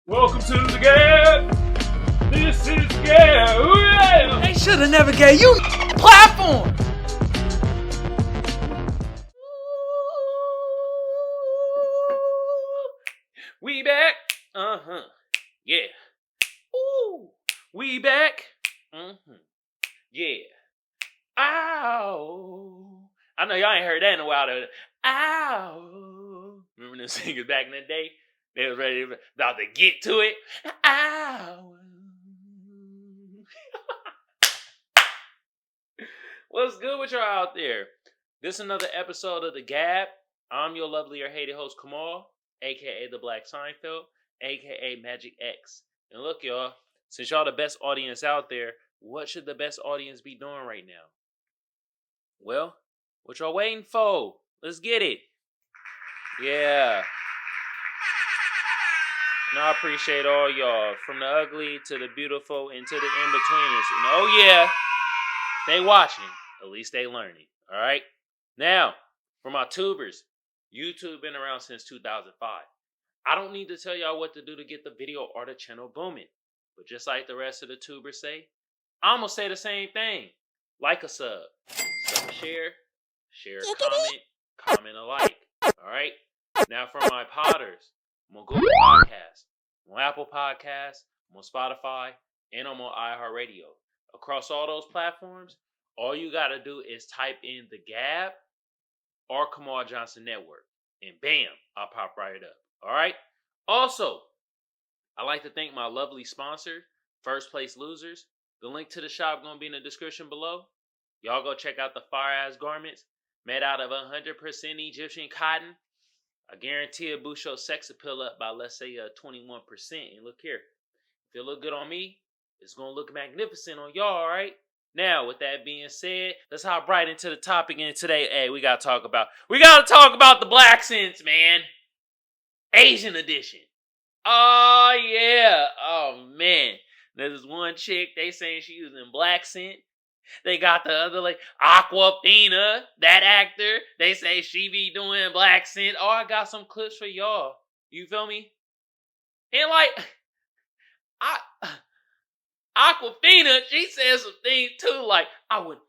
Welcome to the G.A.B. This is G.A.B. They should have never gave you platform. We back. Yeah. Ooh. We back. Yeah. Ow. I know y'all ain't heard that in a while though. Ow. Remember them singers back in the day? They was ready about to get to it. Ow. What's good with y'all out there? This is another episode of the G.A.B. I'm your lovely or hated host Kamal, aka the Black Seinfeld, aka Magic X. And look, y'all, since y'all the best audience out there, what should the best audience be doing right now? Well, what y'all waiting for? Let's get it. Yeah. And I appreciate all y'all, from the ugly to the beautiful and to the in-betweeners. And oh yeah, if they watching, at least they learning. Alright? Now, for my tubers, YouTube been around since 2005. I don't need to tell y'all what to do to get the video or the channel booming. But just like the rest of the tubers say, I'm going to say the same thing. Like a sub. Sub a share a comment, comment a like. Alright? Now for my potters, I'm on Google Podcasts, I'm on Apple Podcasts, I'm on Spotify, and I'm on iHeartRadio. Across all those platforms, all you got to do is type in the G.A.B. or Kamal Johnson Network. And bam, I'll pop right up. All right? Also, I'd like to thank my lovely sponsor, First Place Losers. The link to the shop going to be in the description below. Y'all go check out the fire-ass garments made out of 100% Egyptian cotton. I guarantee it boost your sex appeal up by, let's say, 21%. And look here, if it look good on me, it's going to look magnificent on y'all, all right? Now, with that being said, let's hop right into the topic. And today, hey, we got to talk about the Blaccent, man. Asian edition. Oh, yeah. Oh, man. There's this one chick, they saying she using Blaccent. They got the other, like, Awkwafina, that actor. They say she be doing Blaccent. Oh, I got some clips for y'all. You feel me? And, like, Awkwafina, she said some things, too, like, I would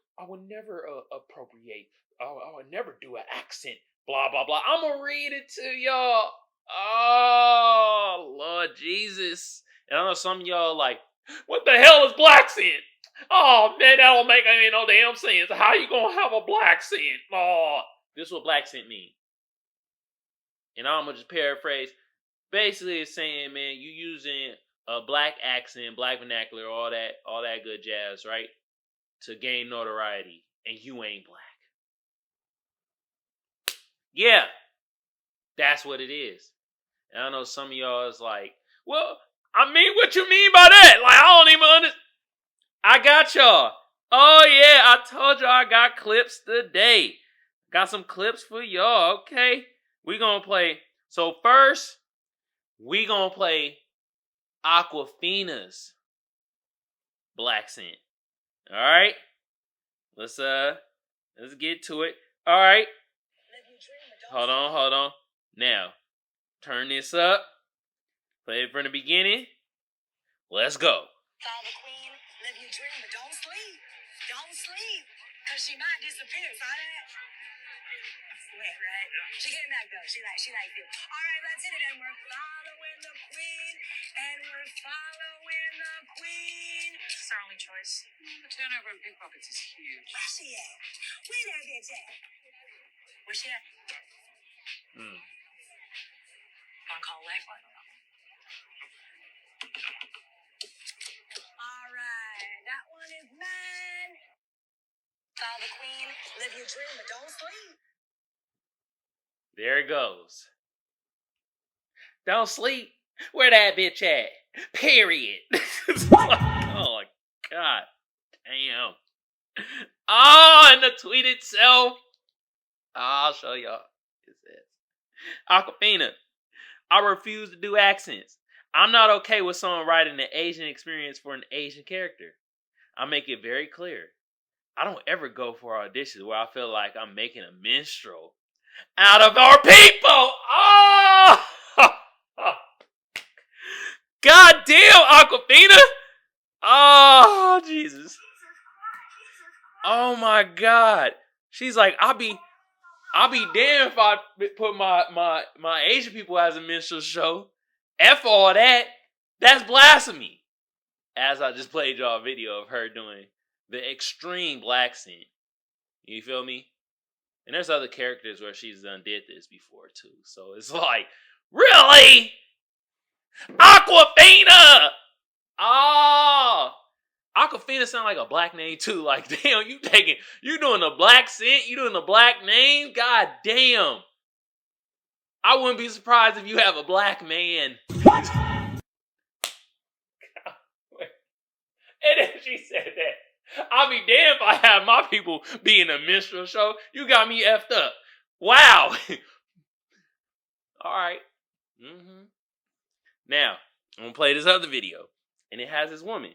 never appropriate. I would never do an accent, blah, blah, blah. I'm gonna read it to y'all. Oh, Lord Jesus. And I know some of y'all like, what the hell is Blaccent? Oh, man, that don't make any no damn sense. How you gonna have a Blaccent? Oh, this is what Blaccent mean. And I'm gonna just paraphrase. Basically, it's saying, man, you using a black accent, black vernacular, all that good jazz, right? To gain notoriety, and you ain't black. Yeah, that's what it is. And I know some of y'all is like, well, I mean, what you mean by that? Like, I don't even understand. I got y'all. Oh, yeah, I told y'all I got clips today. Got some clips for y'all, okay? We gonna play. So first, we gonna play Awkwafina's Blaccent. Alright? Let's get to it. Alright. Hold on. Now, turn this up. Play it from the beginning. Let's go. Call the queen, live your dream, but don't sleep. Don't sleep. Because she might disappear. Saw that? Sweet, right? She came back, though. She likes it. All right, let's hit it. And we're following the queen. It's our only choice. The turnover in pickpockets is huge. Where's she at? Where that bitch at? Where's she at? Wanna call a lifeline? All right, that one is mine. Call the queen, live your dream, but don't sleep. There it goes. Don't sleep. Where that bitch at? Period. Oh my God. Damn. Oh, and the tweet itself. I'll show y'all. It says, Awkwafina, I refuse to do accents. I'm not okay with someone writing an Asian experience for an Asian character. I make it very clear. I don't ever go for auditions where I feel like I'm making a minstrel out of our people. Oh! damn, Awkwafina. Oh, Jesus. Oh my God. She's like, I'll be damned if I put my Asian people as a minstrel show. F all that. That's blasphemy. As I just played y'all a video of her doing the extreme Blaccent. You feel me? And there's other characters where she's done did this before too. So it's like, really? Awkwafina! Oh! Awkwafina sound like a black name too. Like, damn, you doing the Blaccent, you doing the black name? God damn. I wouldn't be surprised if you have a black man. And then she said that. I'll be damned if I have my people be in a minstrel show. You got me effed up. Wow. Alright. Mm-hmm. Now, I'm gonna play this other video. And it has this woman.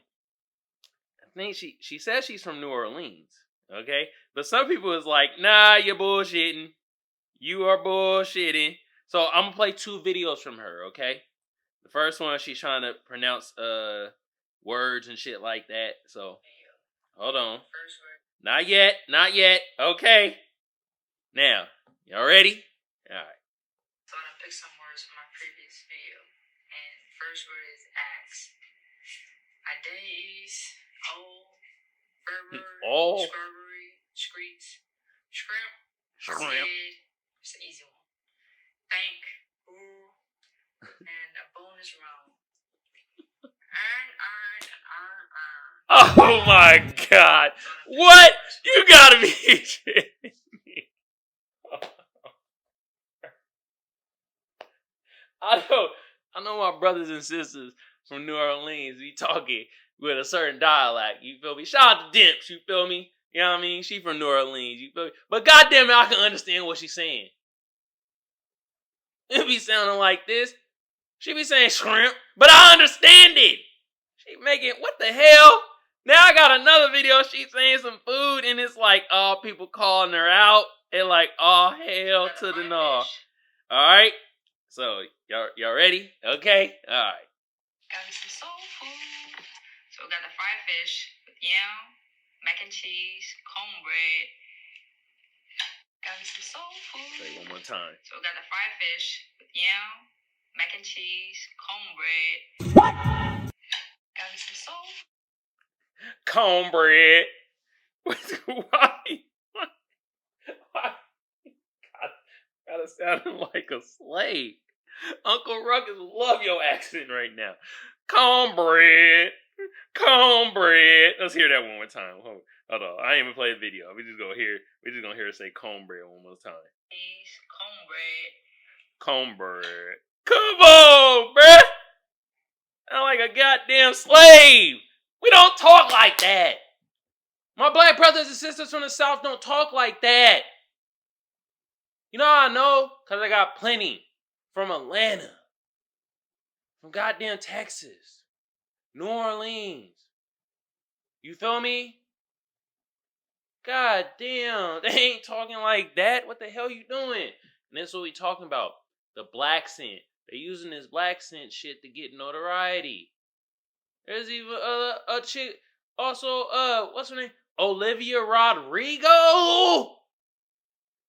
I think she says she's from New Orleans. Okay? But some people is like, nah, you're bullshitting. You are bullshitting. So I'm gonna play 2 videos from her, okay? The first one, she's trying to pronounce words and shit like that. So, hold on. Not yet. Okay. Now, y'all ready? Alright. So I'm gonna pick some words from my previous video. And first word is axe. Days, Berber, Scrubbery, Screets, Shrimp, Squid. It's an easy one. Thank, ooh, and a bonus round. Oh my God. What? You gotta be kidding me. I know my brothers and sisters from New Orleans be talking with a certain dialect. You feel me? Shout out to Dimps, you feel me? You know what I mean? She from New Orleans, you feel me? But goddamn it, I can understand what she's saying. It be sounding like this. She be saying shrimp, but I understand it. She making, what the hell? Now I got another video, she's saying some food, and it's like, oh, people calling her out. And like, oh, hell to the no. Alright? So, y'all ready? Okay? Alright. Got some soul food. So we got the fried fish with yam, mac and cheese, cornbread. Got some soul food. Say it one more time. So we got the fried fish with yam, mac and cheese, cornbread. What? Got some soul. Cornbread. Why? Gotta sound like a slave. Uncle Ruckus love your accent right now. Cornbread. Let's hear that one more time. Hold on. I ain't even play a video. We just gonna hear her say cornbread one more time. Cornbread. Come on, bruh. I'm like a goddamn slave. We don't talk like that. My black brothers and sisters from the South don't talk like that. You know how I know? Because I got plenty from Atlanta, from goddamn Texas, New Orleans. You feel me? God damn, they ain't talking like that. What the hell you doing? And that's what we talking about. The Blaccent. They using this Blaccent shit to get notoriety. There's even a chick, also, what's her name? Olivia Rodrigo.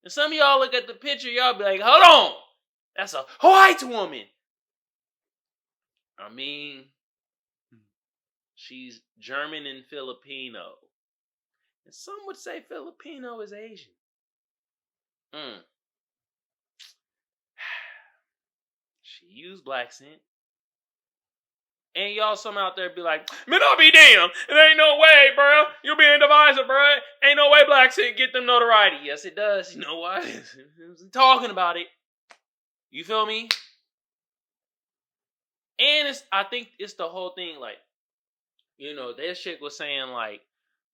And some of y'all look at the picture, y'all be like, hold on. That's a white woman. I mean, she's German and Filipino. And some would say Filipino is Asian. She used Blaccent. And y'all some out there be like, man, I'll be damned. It ain't no way, bro. You being divisive, bro. Ain't no way Blaccent get them notoriety. Yes, it does. You know why? Talking about it. You feel me? And I think it's the whole thing, like, you know, that chick was saying, like,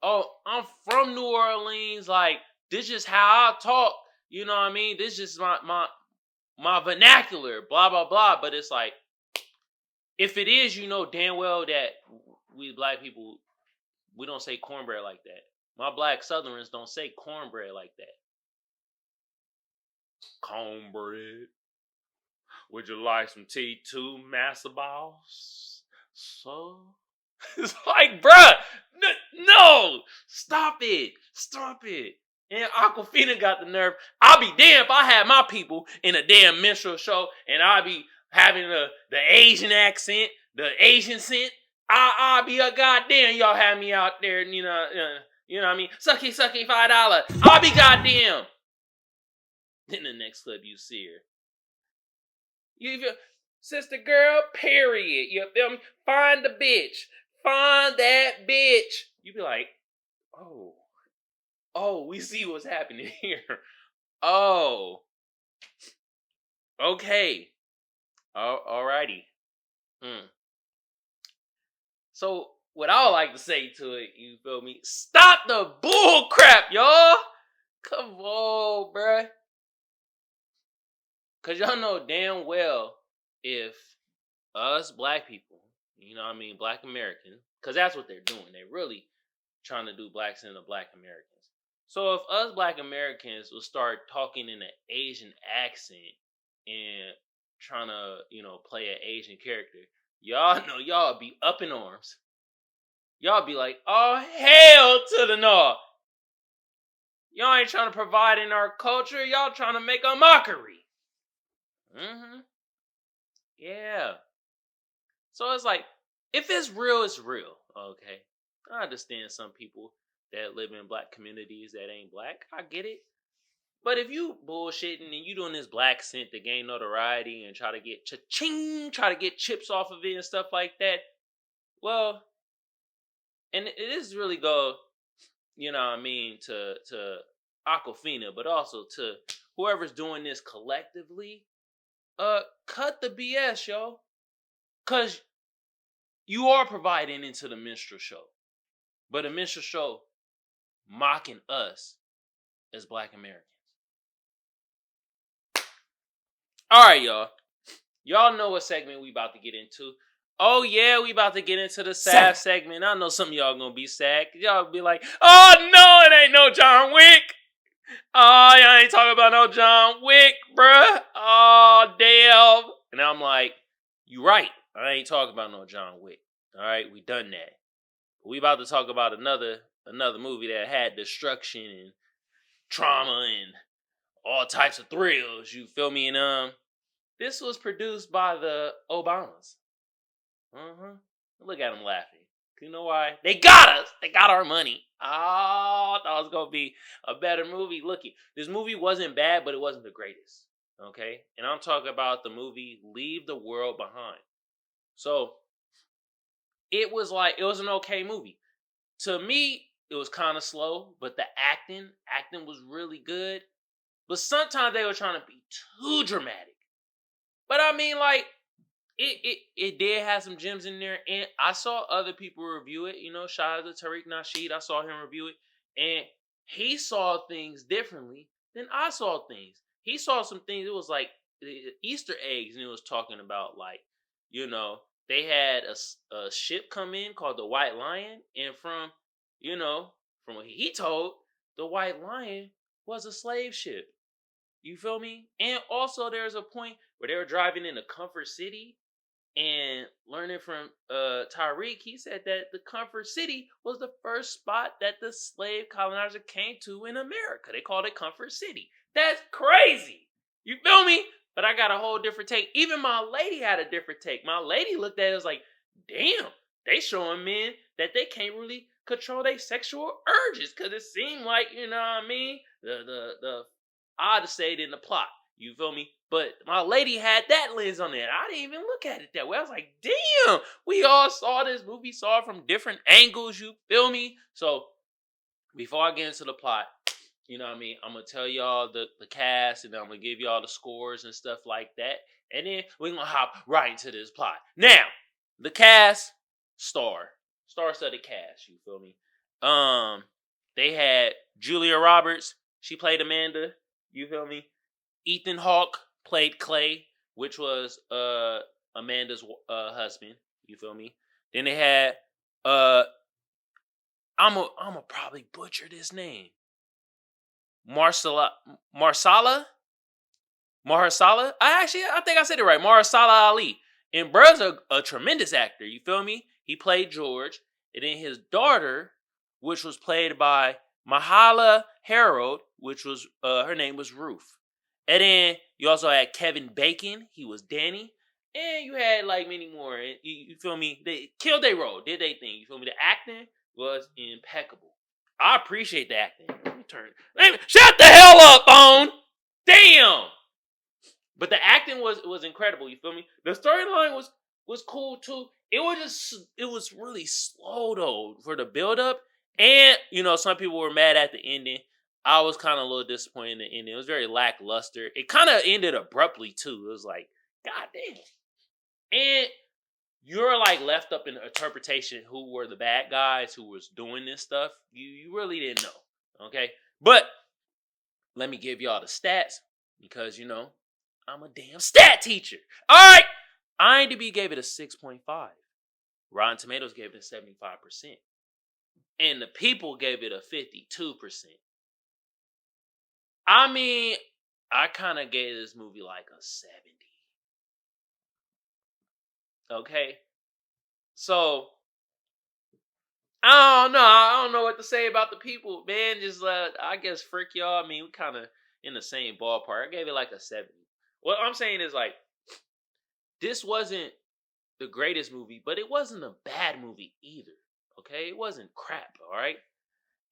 oh, I'm from New Orleans. Like, this is how I talk. You know what I mean? This is my vernacular, blah, blah, blah. But it's like, if it is, you know damn well that we black people, we don't say cornbread like that. My black Southerners don't say cornbread like that. Cornbread. Would you like some tea too, Master Boss? So it's like, bruh, no, stop it. And Awkwafina got the nerve. I'll be damned if I had my people in a damn minstrel show and I'll be having the Asian accent, the Asian scent. I'll be a goddamn y'all have me out there, you know what I mean? Sucky, $5. I'll be goddamn. Then the next clip you see her. You sister girl, period. You feel me? Find the bitch. Find that bitch. You be like, oh, we see what's happening here. Oh, okay. Alrighty. So, what I would like to say to it, you feel me? Stop the bull crap, y'all. Come on, bruh. Because y'all know damn well if us black people, you know what I mean, black Americans, because that's what they're doing. They're really trying to do Blaccent of black Americans. So if us black Americans will start talking in an Asian accent and trying to, play an Asian character, y'all know y'all be up in arms. Y'all be like, oh, hell to the no. Y'all ain't trying to provide in our culture. Y'all trying to make a mockery. Yeah. So it's like, if it's real, it's real. Okay. I understand some people that live in black communities that ain't black. I get it. But if you bullshitting and you doing this Blaccent to gain notoriety and try to get try to get chips off of it and stuff like that, well, and it is really go, you know what I mean, to Awkwafina, but also to whoever's doing this collectively, cut the BS, yo. Cause you are providing into the minstrel show. But a minstrel show mocking us as black Americans. Alright, y'all. Y'all know what segment we about to get into. Oh yeah, we about to get into the sad segment. I know some of y'all gonna be sad. Y'all be like, oh no, it ain't no John Wick. Oh, y'all ain't talking about no John Wick, bruh. Oh, damn. And I'm like, you right. I ain't talking about no John Wick. Alright, we done that. But we about to talk about another movie that had destruction and trauma and all types of thrills. You feel me? And this was produced by the Obamas. Look at them laughing. You know why? They got us. They got our money. Oh, I thought it was going to be a better movie. Looky, this movie wasn't bad, but it wasn't the greatest. Okay? And I'm talking about the movie Leave the World Behind. So, it was an okay movie. To me, it was kind of slow, but the acting was really good. But sometimes they were trying to be too dramatic. But I mean, like, it did have some gems in there, and I saw other people review it. Shout out to Tariq Nasheed. I saw him review it, and he saw things differently than I saw things. He saw some things. It was like Easter eggs, and it was talking about like, they had a ship come in called the White Lion, and from what he told, the White Lion was a slave ship. You feel me? And also, there's a point where they were driving into Comfort City. And learning from Tariq, he said that the Comfort City was the first spot that the slave colonizer came to in America. They called it Comfort City. That's crazy. You feel me? But I got a whole different take. Even my lady had a different take. My lady looked at it as like, damn, they showing men that they can't really control their sexual urges. Because it seemed like, you know what I mean? The odd to say it in the plot. You feel me? But my lady had that lens on it. I didn't even look at it that way. I was like, damn, we all saw this movie, saw it from different angles. You feel me? So, before I get into the plot, you know what I mean? I'm going to tell y'all the cast, and I'm going to give y'all the scores and stuff like that. And then we're going to hop right into this plot. Now, the cast, star-studded cast, you feel me? They had Julia Roberts. She played Amanda. You feel me? Ethan Hawke played Clay, which was Amanda's husband. You feel me? Then they had I'ma probably butcher this name. Mahershala. I think I said it right. Mahershala Ali. And bruh's a tremendous actor, you feel me? He played George. And then his daughter, which was played by Mahala Harold, which was, her name was Ruth. And then you also had Kevin Bacon. He was Danny. And you had like many more. And you feel me? They killed their role, did they thing. You feel me? The acting was impeccable. I appreciate the acting. Let me turn. Shut the hell up, Bone! Damn! But the acting was incredible. You feel me? The storyline was cool too. It was really slow though for the build up. And some people were mad at the ending. I was kind of a little disappointed in the ending. It was very lackluster. It kind of ended abruptly too. It was like, God damn. And you're like left up in interpretation who were the bad guys who was doing this stuff. You really didn't know. Okay? But let me give y'all the stats because I'm a damn stat teacher. All right. IMDb gave it a 6.5. Rotten Tomatoes gave it a 75%. And the people gave it a 52%. I mean, I kind of gave this movie like a 70. Okay? So, I don't know. I don't know what to say about the people, man. Just, I guess, frick y'all. I mean, we kind of in the same ballpark. I gave it like a 70. What I'm saying is, like, this wasn't the greatest movie, but it wasn't a bad movie either. Okay? It wasn't crap, all right?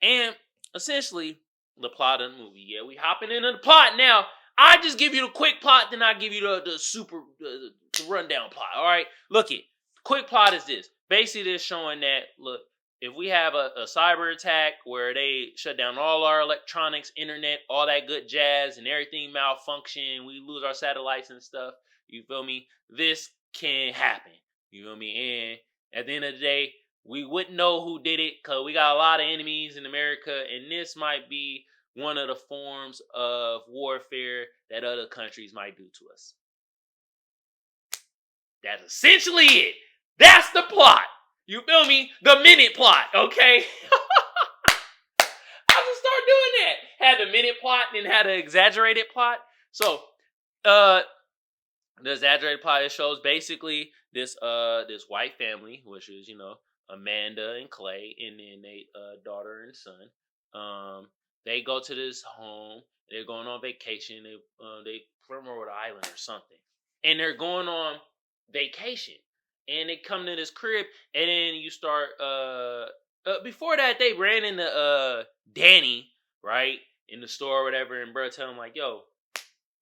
And essentially, the plot of the movie. Yeah, we hopping into the plot now. I just give you the quick plot, then I give you the super the rundown plot. All right, look it. Quick plot is this. Basically, this showing that look, if we have a cyber attack where they shut down all our electronics, internet, all that good jazz, and everything malfunction, we lose our satellites and stuff. You feel me? This can happen. You feel me? And at the end of the day, we wouldn't know who did it because we got a lot of enemies in America, and this might be one of the forms of warfare that other countries might do to us. That's essentially it. That's the plot. You feel me? The minute plot, okay? I just start doing that. Had the minute plot and then had an exaggerated plot. So, the exaggerated plot, it shows basically this white family, which is, Amanda and Clay, and then they daughter and son. They go to this home. They're going on vacation. They from Rhode Island or something, and they're going on vacation. And they come to this crib, and then you start. Before that, they ran into Danny, right, in the store or whatever, and bro tell him like, "Yo,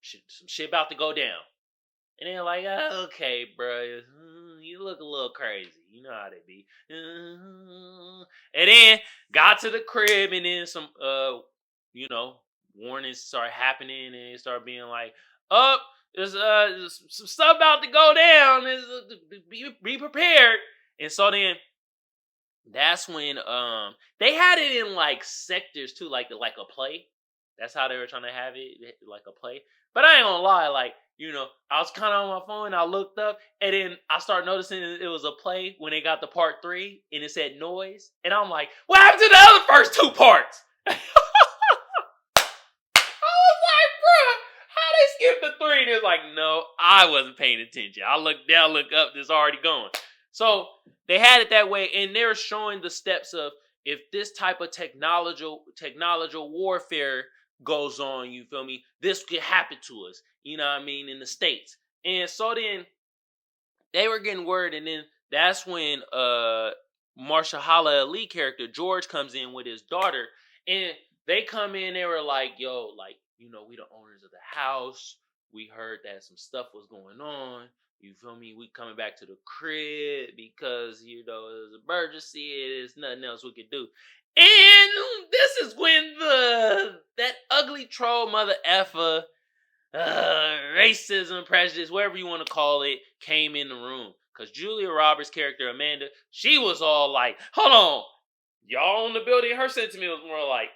some shit about to go down." And they're like, okay, bro, you look a little crazy. You know how they be. And then got to the crib, and then some, warnings start happening, and it start being like, there's some stuff about to go down. Be prepared. And so then that's when they had it in like sectors too, like a play. That's how they were trying to have it, like a play. But I ain't gonna lie, like, I was kind of on my phone, I looked up, and then I started noticing it was a play when they got to part 3, and it said noise. And I'm like, what happened to the other first 2 parts? I was like, bruh, how they skipped the 3? And it's like, no, I wasn't paying attention. I look down, look up, it's already going. So they had it that way, and they're showing the steps of if this type of technological warfare goes on, you feel me, this could happen to us, you know what I mean, in the States. And so then they were getting word, and then that's when Marshala Ali character George comes in with his daughter, and they come in, they were like, yo, like, we the owners of the house, we heard that some stuff was going on, you feel me, we coming back to the crib because it was an emergency, there's nothing else we could do. And this is when that ugly troll mother effer, racism, prejudice, whatever you want to call it, came in the room. Because Julia Roberts' character, Amanda, she was all like, hold on, y'all on the building? Her sentiment was more like,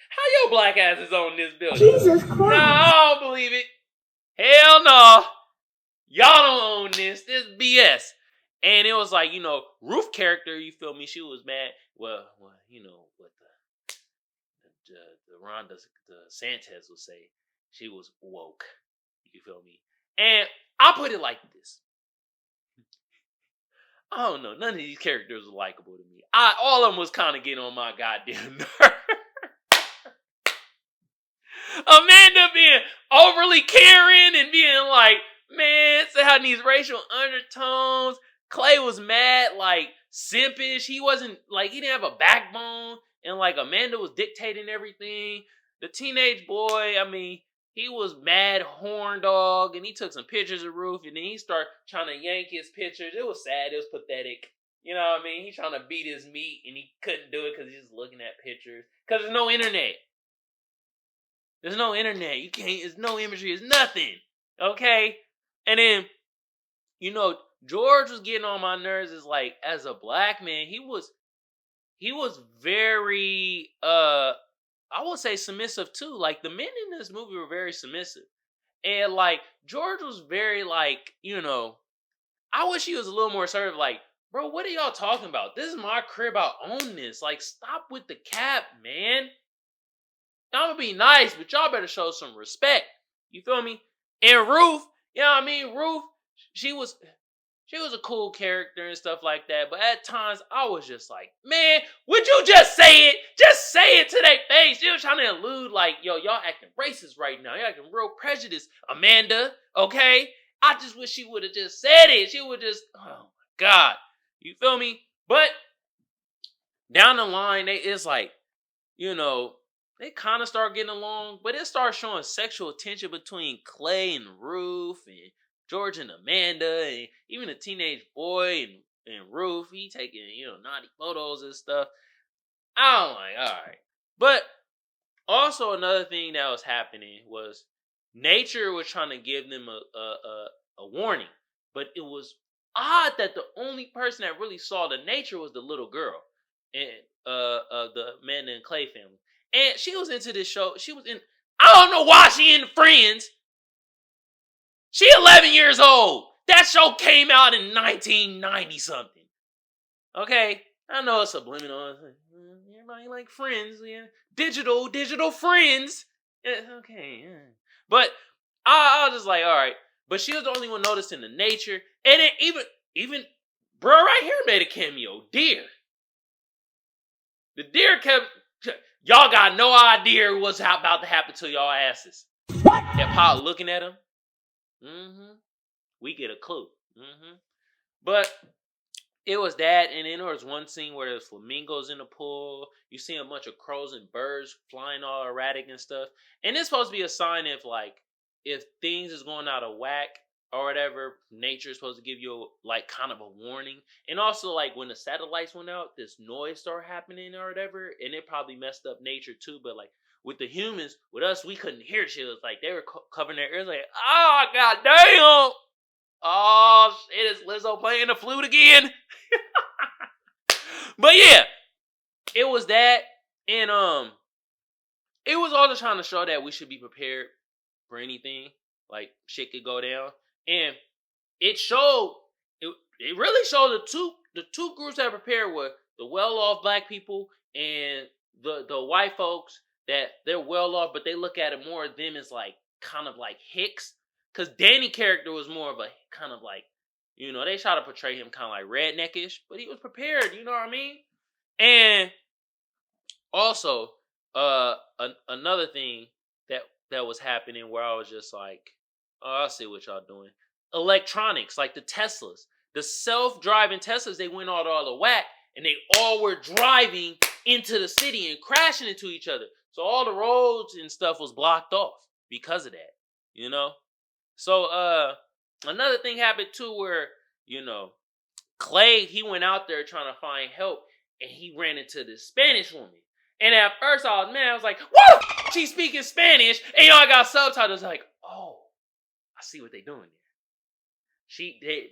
how your black ass is on this building? Jesus Christ. Nah, I don't believe it. Hell no. Y'all don't own this. This is BS. And it was like, Ruth character, you feel me? She was mad. Well, what the Ron DeSantis will say, she was woke. You feel me? And I'll put it like this. I don't know. None of these characters were likable to me. All of them was kind of getting on my goddamn nerve. Amanda being overly caring and being like, man, so having these racial undertones. Clay was mad, like, simpish. He wasn't, like, he didn't have a backbone. And, like, Amanda was dictating everything. The teenage boy, I mean, he was mad horn dog. And he took some pictures of Ruth. And then he started trying to yank his pictures. It was sad. It was pathetic. You know what I mean? He's trying to beat his meat. And he couldn't do it because he's just looking at pictures. Because there's no internet. There's no internet. You can't, there's no imagery. There's nothing. Okay? And then, you know, George was getting on my nerves. Is like, as a black man, he was very, I would say submissive too. Like, the men in this movie were very submissive. And, like, George was very, like, you know, I wish he was a little more assertive. Like, bro, what are y'all talking about? This is my crib. I own this. Like, stop with the cap, man. I'm gonna be nice, but y'all better show some respect. You feel me? And Ruth, you know what I mean? Ruth, she was a cool character and stuff like that. But at times, I was just like, man, would you just say it? Just say it to their face. You were trying to allude like, yo, y'all acting racist right now. Y'all acting real prejudiced. Amanda, okay? I just wish she would have just said it. She would just, oh my God. You feel me? But down the line, it's like, you know, they kind of start getting along, but it starts showing sexual tension between Clay and Ruth and George and Amanda and even the teenage boy and Ruth. He taking, you know, naughty photos and stuff. I'm like, all right. But also another thing that was happening was nature was trying to give them a warning, but it was odd that the only person that really saw the nature was the little girl and the Amanda and Clay family. And she was into this show. She was in, I don't know why she in Friends. She 11 years old. That show came out in 1990 something. Okay? I know it's subliminal. Everybody like Friends. Yeah. Digital Friends. Okay. Yeah. But I was just like, all right. But she was the only one noticing the nature. And then even bro right here made a cameo. Deer. The deer kept... Y'all got no idea what's about to happen to y'all asses. Kept Paul looking at him. We get a clue. But it was that, and then there was one scene where there's flamingos in the pool. You see a bunch of crows and birds flying all erratic and stuff. And it's supposed to be a sign if, like, if things is going out of whack or whatever, nature is supposed to give you, like, kind of a warning. And also, like, when the satellites went out, this noise started happening or whatever, and it probably messed up nature too. But, like, with the humans, with us, we couldn't hear shit. It was like they were covering their ears, like, oh, god damn! Oh, shit, is Lizzo playing the flute again? But yeah, it was that, and it was also trying to show that we should be prepared for anything. Like, shit could go down. And it showed, it really showed the two groups that prepared were the well-off black people and the white folks that they're well-off, but they look at it more of them as like, kind of like hicks. Because Danny's character was more of a kind of like, you know, they try to portray him kind of like redneckish, but he was prepared, you know what I mean? And also, another thing that was happening where I was just like, oh, I see what y'all doing. Electronics, like the Teslas. The self-driving Teslas, they went all the whack, and they all were driving into the city and crashing into each other. So all the roads and stuff was blocked off because of that, you know? So, another thing happened too where, you know, Clay, he went out there trying to find help, and he ran into this Spanish woman. And at first I was mad. I was like, what the f*** she's speaking Spanish? And, you know, I got subtitles like, oh, I see what they doing there.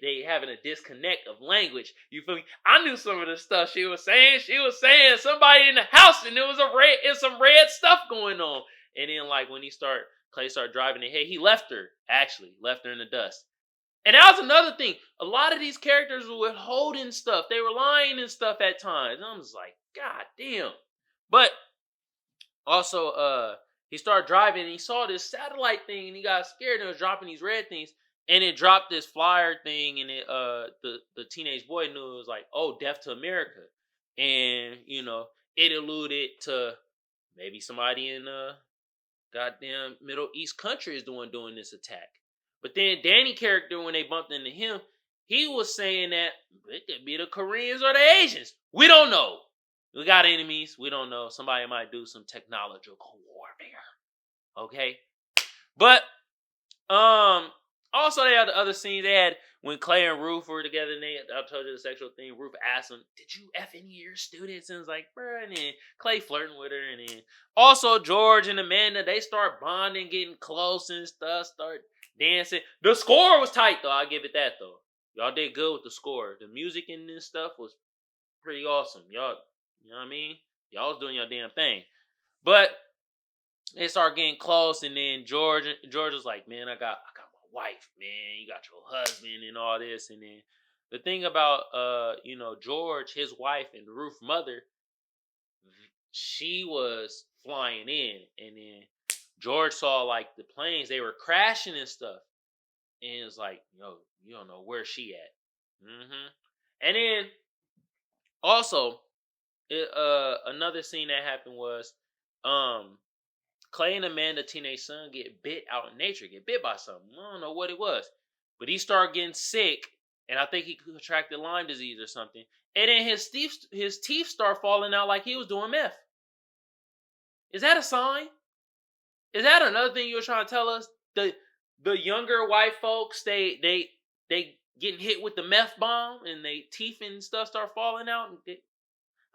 They having a disconnect of language. You feel me? I knew some of the stuff she was saying. She was saying somebody in the house, and there was some red stuff going on. And then, like, when Clay started driving ahead, he left her in the dust. And that was another thing. A lot of these characters were withholding stuff. They were lying and stuff at times. And I'm just like, god damn. But also, he started driving and he saw this satellite thing and he got scared and it was dropping these red things. And it dropped this flyer thing, and it the teenage boy knew it was like, oh, death to America, and it alluded to maybe somebody in goddamn Middle East country is the one doing this attack. But then Danny character, when they bumped into him, he was saying that it could be the Koreans or the Asians. We don't know. We got enemies. We don't know. Somebody might do some technological warfare. Okay, but also they had the other scenes. They had when Clay and Ruth were together, and I told you the sexual thing. Ruth asked him, "Did you F any of your students?" And it's like, bruh, and then Clay flirting with her, and then also George and Amanda, they start bonding, getting close and stuff, start dancing. The score was tight though, I'll give it that though. Y'all did good with the score. The music in this stuff was pretty awesome. Y'all, you know what I mean? Y'all was doing your damn thing. But they start getting close, and then George was like, man, I got my wife, man. You got your husband and all this. And then the thing about George, his wife, and Ruth's mother, she was flying in, and then George saw like the planes, they were crashing and stuff. And it's like, you don't know where she at. And then also another scene that happened was Clay and Amanda, teenage son, get bit out in nature, get bit by something. I don't know what it was. But he started getting sick, and I think he contracted Lyme disease or something. And then his teeth start falling out like he was doing meth. Is that a sign? Is that another thing you were trying to tell us? The younger white folks, they getting hit with the meth bomb, and they teeth and stuff start falling out.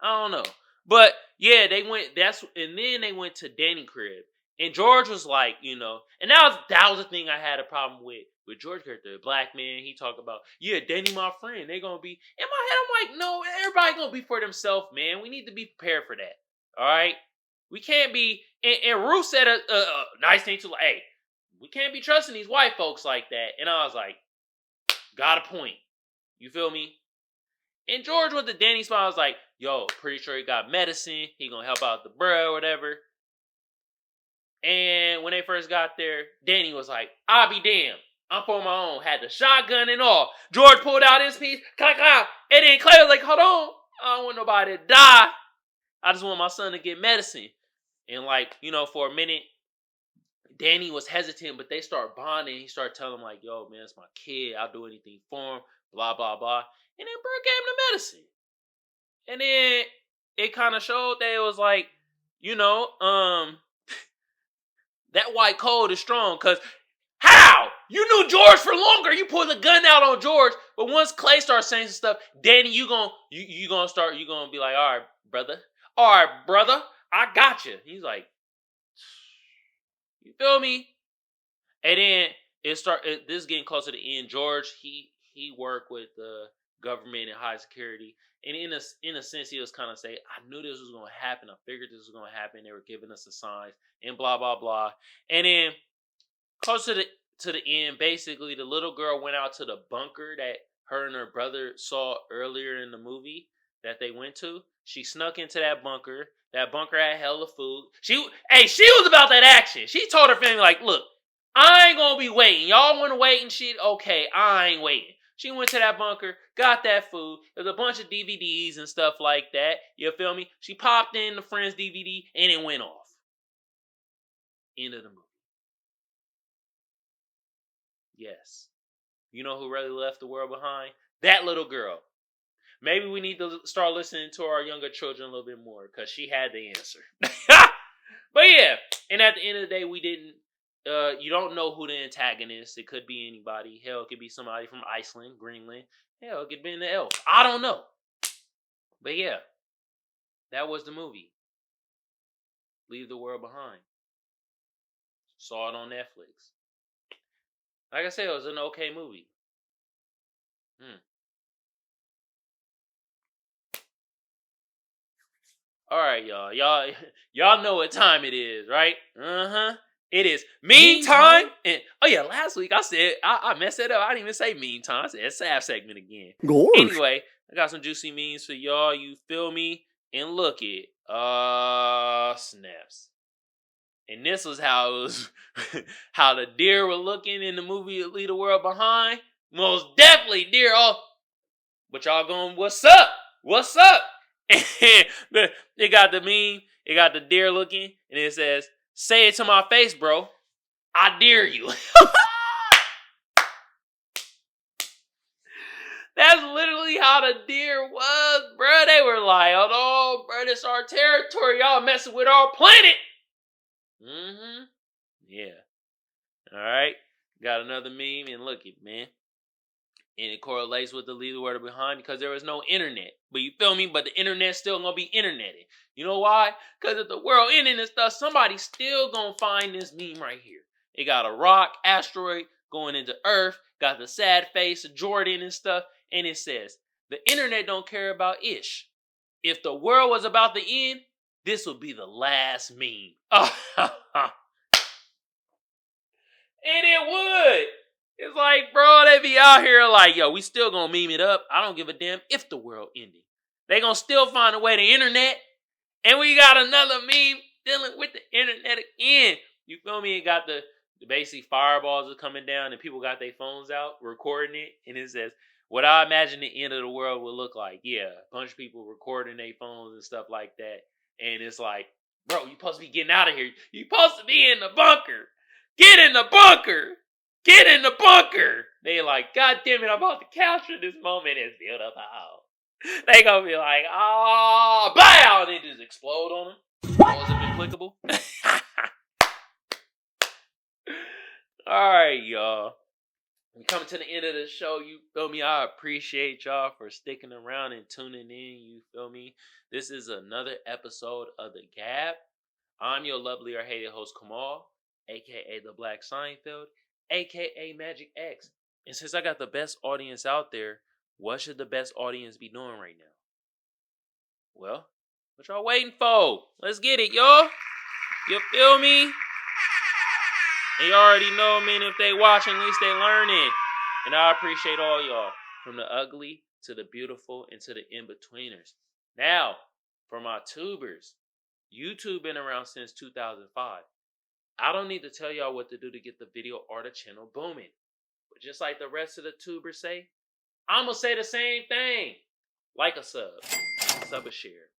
I don't know. But yeah, they went. And then they went to Danny crib, and George was like, and that was the thing I had a problem with George character, black man. He talked about, yeah, Danny, my friend. They gonna be in my head. I'm like, no, everybody gonna be for themselves, man. We need to be prepared for that. All right, we can't be. And Ruth said a nice thing to, like, hey, we can't be trusting these white folks like that. And I was like, got a point. You feel me? And George with the Danny smile was like, yo, pretty sure he got medicine. He gonna help out the bruh or whatever. And when they first got there, Danny was like, I'll be damned. I'm for my own. Had the shotgun and all. George pulled out his piece. And then Clay was like, hold on. I don't want nobody to die. I just want my son to get medicine. And for a minute, Danny was hesitant, but they start bonding. He started telling him like, yo, man, it's my kid. I'll do anything for him. Blah, blah, blah. And then bro gave him the medicine. And then it kind of showed that it was like, that white code is strong. Because how? You knew George for longer. You pulled the gun out on George. But once Clay starts saying some stuff, Danny, you gonna be like, all right, brother, I got you. He's like, you feel me? And then this getting closer to the end. George, he worked with the government and high security. And in a sense, he was kind of saying, I knew this was going to happen. I figured this was going to happen. They were giving us the signs and blah, blah, blah. And then closer to the end, basically, the little girl went out to the bunker that her and her brother saw earlier in the movie that they went to. She snuck into that bunker. That bunker had hella food. She was about that action. She told her family, like, look, I ain't going to be waiting. Y'all want to wait and shit? Okay, I ain't waiting. She went to that bunker, got that food. There's a bunch of DVDs and stuff like that. You feel me? She popped in the Friends DVD and it went off. End of the movie. Yes. You know who really left the world behind? That little girl. Maybe we need to start listening to our younger children a little bit more because she had the answer. But yeah, and at the end of the day, we didn't. You don't know who the antagonist. It could be anybody. Hell, it could be somebody from Iceland, Greenland. Hell, it could be the elf. I don't know. But yeah, that was the movie. Leave the World Behind. Saw it on Netflix. Like I said, it was an okay movie. All right, y'all. Y'all know what time it is, right? It is mean time. And oh yeah, last week I said I messed it up. I didn't even say mean time. I said sad segment again. Gorge. Anyway, I got some juicy memes for y'all. You feel me? And look it. Snaps. And this was how it was, how the deer were looking in the movie Leave the World Behind. Most definitely deer. Oh, but y'all going, what's up? What's up? And it got the meme. It got the deer looking. And it says, say it to my face, bro. I dare you. That's literally how the deer was, bro. They were like, oh, bro, this our territory. Y'all messing with our planet. Mm-hmm. Yeah. All right. Got another meme, and look it, man. And it correlates with the Leave the World Behind because there was no internet. But you feel me? But the internet's still gonna be interneted. You know why? Because if the world ending and stuff, somebody's still gonna find this meme right here. It got a rock, asteroid going into Earth, got the sad face of Jordan and stuff, and it says, the internet don't care about ish. If the world was about to end, this would be the last meme. And it would. It's like, bro, they be out here like, yo, we still gonna meme it up. I don't give a damn if the world ended. They gonna still find a way to internet. And we got another meme dealing with the internet again. You feel me? It got the basically fireballs are coming down and people got their phones out recording it. And it says, what I imagine the end of the world would look like. Yeah, a bunch of people recording their phones and stuff like that. And it's like, bro, you supposed to be getting out of here. You supposed to be in the bunker. Get in the bunker. Get in the bunker. They like, God damn it, I'm about to capture this moment. It's beautiful. They gonna be like, oh, bow, and they just explode on them. Was it applicable? Alright, y'all. We coming to the end of the show. You feel me? I appreciate y'all for sticking around and tuning in. You feel me? This is another episode of the G.A.B. I'm your lovely or hated host, Kamal, aka the Black Seinfeld, aka Magic X. And since I got the best audience out there, what should the best audience be doing right now? Well, what y'all waiting for? Let's get it, y'all. You feel me? And you already know, man, if they watching, at least they learning. And I appreciate all y'all, from the ugly to the beautiful and to the in-betweeners. Now, for my tubers, YouTube been around since 2005. I don't need to tell y'all what to do to get the video or the channel booming. But just like the rest of the tubers say, I'm going to say the same thing. Like a sub a share.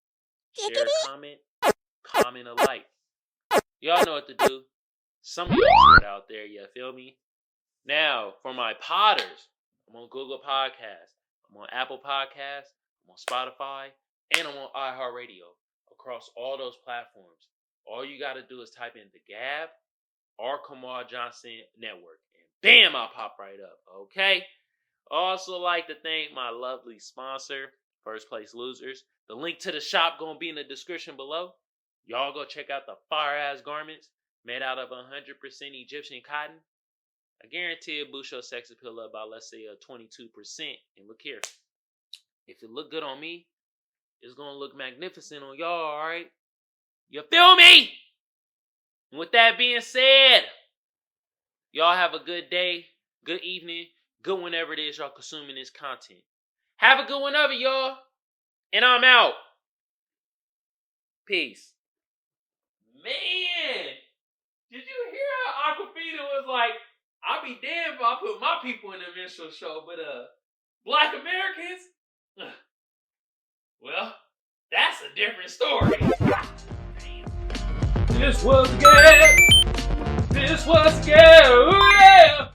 Share a comment a like. Y'all know what to do. Some of y'all are out there, you feel me? Now, for my potters, I'm on Google Podcasts, I'm on Apple Podcasts, I'm on Spotify, and I'm on iHeartRadio. Across all those platforms. All you got to do is type in the G.A.B. or Kamal Johnson Network. And bam, I'll pop right up, okay? Also like to thank my lovely sponsor, First Place Losers. The link to the shop going to be in the description below. Y'all go check out the fire-ass garments made out of 100% Egyptian cotton. I guarantee it boosts your sex appeal up by, let's say, 22%. And look here. If it look good on me, it's going to look magnificent on y'all, all right? You feel me? And with that being said, y'all have a good day, good evening, good whenever it is y'all consuming this content. Have a good one of it, y'all. And I'm out. Peace. Man, did you hear how Awkwafina was like, I'll be damned if I put my people in the minstrel show, but Black Americans? Well, that's a different story. This was G.A.B. This was G.A.B. Ooh, yeah.